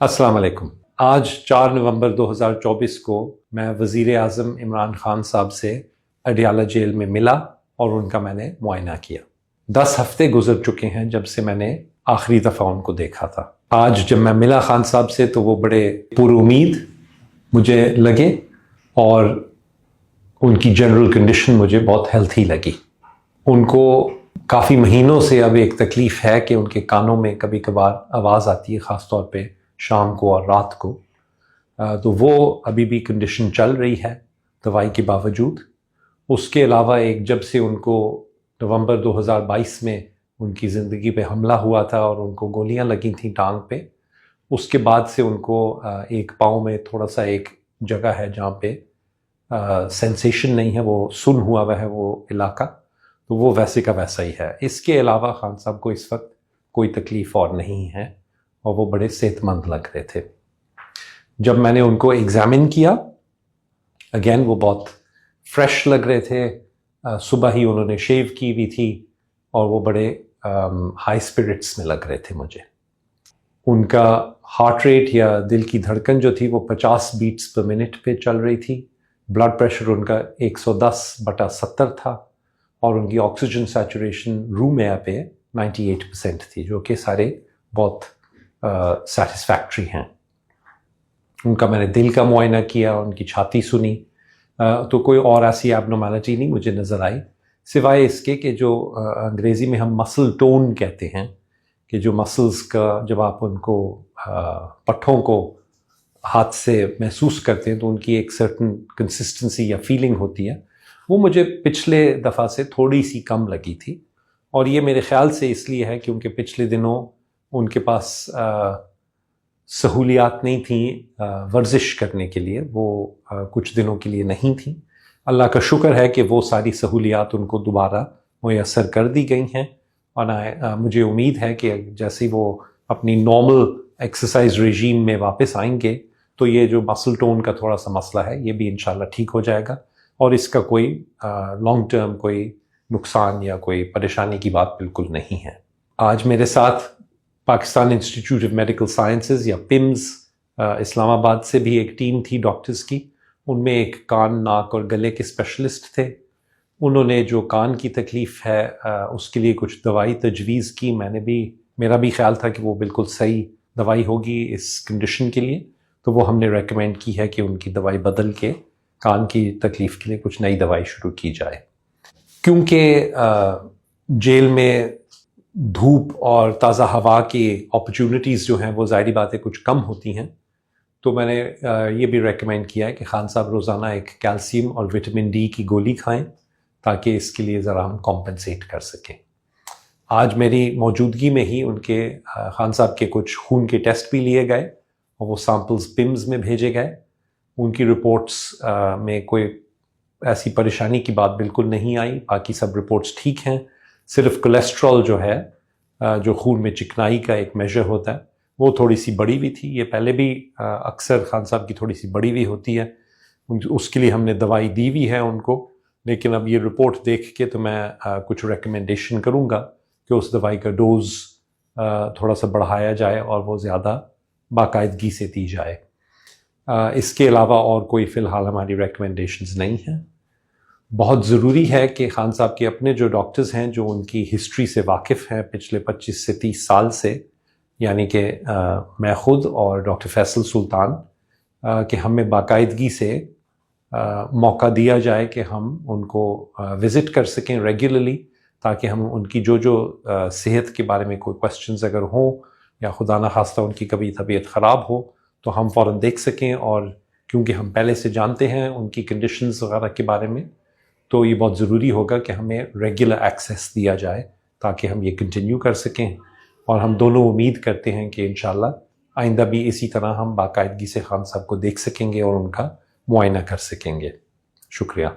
अस्सलाम वालेकुम। आज 4 नवंबर 2024 को मैं वज़ीर आज़म इमरान खान साहब से अडियाला जेल में मिला और उनका मैंने मुआयना किया। 10 हफ्ते गुजर चुके हैं जब से मैंने आखिरी दफ़ा उनको देखा था। आज जब मैं मिला खान साहब से तो वो बड़े पुरुमीद मुझे लगे और उनकी जनरल कंडीशन मुझे बहुत हेल्थी लगी। उनको काफ़ी महीनों से अब एक तकलीफ़ है कि उनके कानों में कभी कभार आवाज़ आती है, ख़ास तौर पे शाम को और रात को। तो वो अभी भी कंडीशन चल रही है दवाई के बावजूद। उसके अलावा एक जब से उनको नवंबर 2022 में उनकी ज़िंदगी पे हमला हुआ था और उनको गोलियां लगी थी टांग पे, उसके बाद से उनको एक पाँव में थोड़ा सा एक जगह है जहाँ पे सेंसेशन नहीं है, वो सुन हुआ हुआ है वो इलाका, तो वो वैसे का वैसा ही है। इसके अलावा खान साहब को इस वक्त कोई तकलीफ़ और नहीं है और वो बड़े सेहतमंद लग रहे थे। जब मैंने उनको एग्ज़ामिन किया, अगेन वो बहुत फ्रेश लग रहे थे। सुबह ही उन्होंने शेव की हुई थी और वो बड़े हाई स्पिरिट्स में लग रहे थे मुझे। उनका हार्ट रेट या दिल की धड़कन जो थी वो 50 बीट्स पर मिनट पे चल रही थी। ब्लड प्रेशर उनका 110/70 था और उनकी ऑक्सीजन सैचुरेशन रूम एयर पे 98% थी, जो कि सारे बहुत सेटिस्फैक्ट्री हैं। उनका मैंने दिल का मुआयना किया, उनकी छाती सुनी, तो कोई और ऐसी एबनॉर्मैलिटी नहीं मुझे नज़र आई, सिवाय इसके कि जो अंग्रेज़ी में हम मसल टोन कहते हैं, कि जो मसल्स का जब आप उनको पट्ठों को हाथ से महसूस करते हैं तो उनकी एक सर्टन कंसिस्टेंसी या फीलिंग होती है, वो मुझे पिछले दफ़ा से थोड़ी सी कम लगी थी। और ये मेरे ख़्याल से इसलिए है क्योंकि पिछले दिनों उनके पास सहूलियात नहीं थी वर्जिश करने के लिए, वो कुछ दिनों के लिए नहीं थी। अल्लाह का शुक्र है कि वो सारी सहूलियात उनको दोबारा मुयस्सर कर दी गई हैं और मुझे उम्मीद है कि जैसे वो अपनी नॉर्मल एक्सरसाइज रेजीम में वापस आएंगे तो ये जो मसल टोन का थोड़ा सा मसला है ये भी इंशाल्लाह ठीक हो जाएगा और इसका कोई लॉन्ग टर्म कोई नुकसान या कोई परेशानी की बात बिल्कुल नहीं है। आज मेरे साथ Pakistan institute of medical sciences या पिम्स इस्लामाबाद से भी एक टीम थी डॉक्टर्स की। उनमें एक कान, नाक और गले के स्पेशलिस्ट थे। उन्होंने जो कान की तकलीफ़ है उसके लिए कुछ दवाई तजवीज़ की। मेरा भी ख्याल था कि वो बिल्कुल सही दवाई होगी इस कंडीशन के लिए, तो वो हमने रेकमेंड की है कि उनकी दवाई बदल के कान की तकलीफ़ के लिए कुछ नई दवाई शुरू की जाए। क्योंकि जेल में धूप और ताज़ा हवा की अपॉर्चुनिटीज़ जो हैं वो ज़ाहिरी बात है कुछ कम होती हैं, तो मैंने ये भी रेकमेंड किया है कि खान साहब रोज़ाना एक कैल्शियम और विटामिन डी की गोली खाएं ताकि इसके लिए ज़रा हम कॉम्पनसेट कर सकें। आज मेरी मौजूदगी में ही उनके खान साहब के कुछ खून के टेस्ट भी लिए गए और वो सैम्पल्स पिम्स में भेजे गए। उनकी रिपोर्ट्स में कोई ऐसी परेशानी की बात बिल्कुल नहीं आई, बाकी सब रिपोर्ट्स ठीक हैं। सिर्फ कोलेस्ट्रॉल जो है, जो खून में चिकनाई का एक मेजर होता है, वो थोड़ी सी बढ़ी हुई थी। ये पहले भी अक्सर खान साहब की थोड़ी सी बढ़ी हुई होती है, उसके लिए हमने दवाई दी हुई है उनको, लेकिन अब ये रिपोर्ट देख के तो मैं कुछ रिकमेंडेशन करूँगा कि उस दवाई का डोज़ थोड़ा सा बढ़ाया जाए और वो ज़्यादा बाकायदगी से दी जाए। इसके अलावा और कोई फ़िलहाल हमारी रिकमेंडेशंस नहीं हैं। बहुत ज़रूरी है कि खान साहब के अपने जो डॉक्टर्स हैं जो उनकी हिस्ट्री से वाकिफ़ हैं पिछले 25 से 30 साल से, यानी कि मैं ख़ुद और डॉक्टर फैसल सुल्तान, कि हमें बाकायदगी से मौका दिया जाए कि हम उनको विज़िट कर सकें रेगुलरली, ताकि हम उनकी जो सेहत के बारे में कोई क्वेश्चंस अगर हों या खुदा न खास्ता उनकी कभी तबीयत ख़राब हो तो हम फ़ौरन देख सकें। और क्योंकि हम पहले से जानते हैं उनकी कंडीशंस वगैरह के बारे में, तो ये बहुत ज़रूरी होगा कि हमें रेगुलर एक्सेस दिया जाए ताकि हम ये कंटिन्यू कर सकें। और हम दोनों उम्मीद करते हैं कि इंशाल्लाह आइंदा भी इसी तरह हम बाकायदगी से खान साहब को देख सकेंगे और उनका मुआयना कर सकेंगे। शुक्रिया।